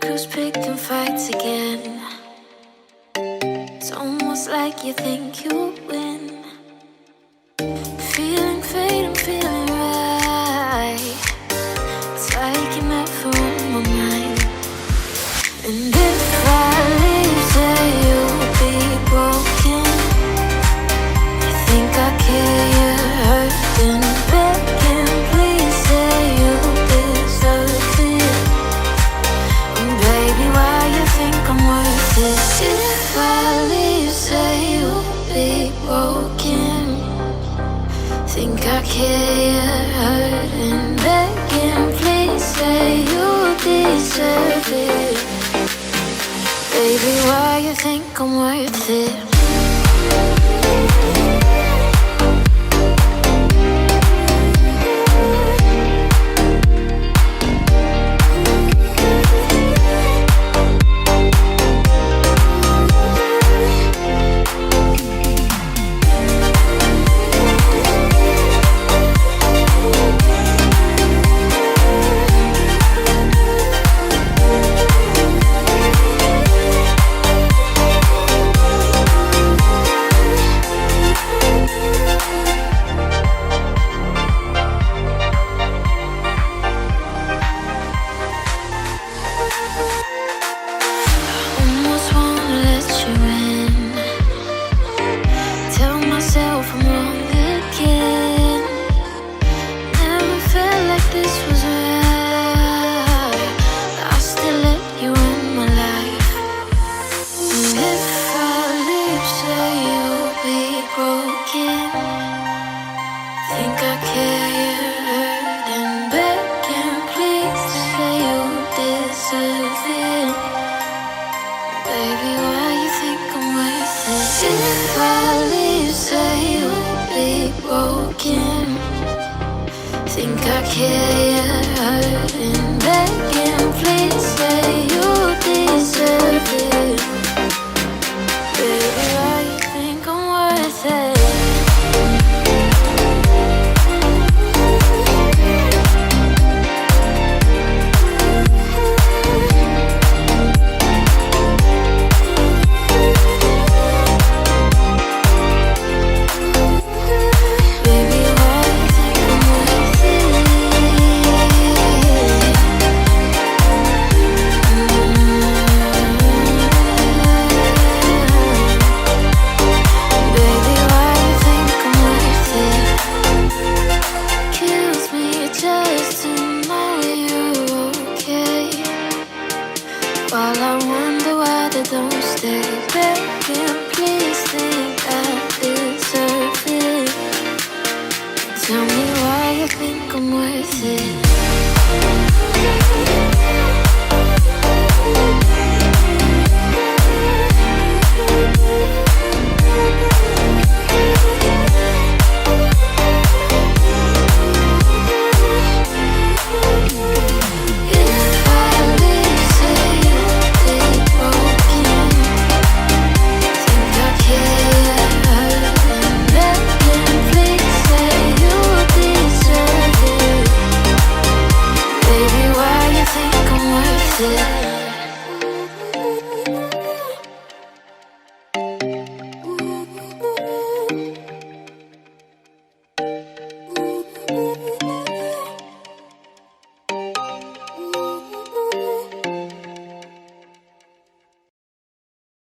Who's picking fights again? It's almost like you think you'll win. Feeling fate, I'm feeling right. It's like you're meant for my mind. And if I leave, say you'll be broken. You think I care, you're hurting, begging, please say you deserve it. And baby, why you think I'm worth it? If I leave, say you'll be broken. Think I care, you're hurting, begging, please say you deserve it. Baby, why you think I'm worth it? Think I care, you're hurting, begging, please say you deserve it. Baby, why you think I'm worth it? While I wonder why they don't stay, begging, please think I deserve it. Tell me why you think I'm worth it.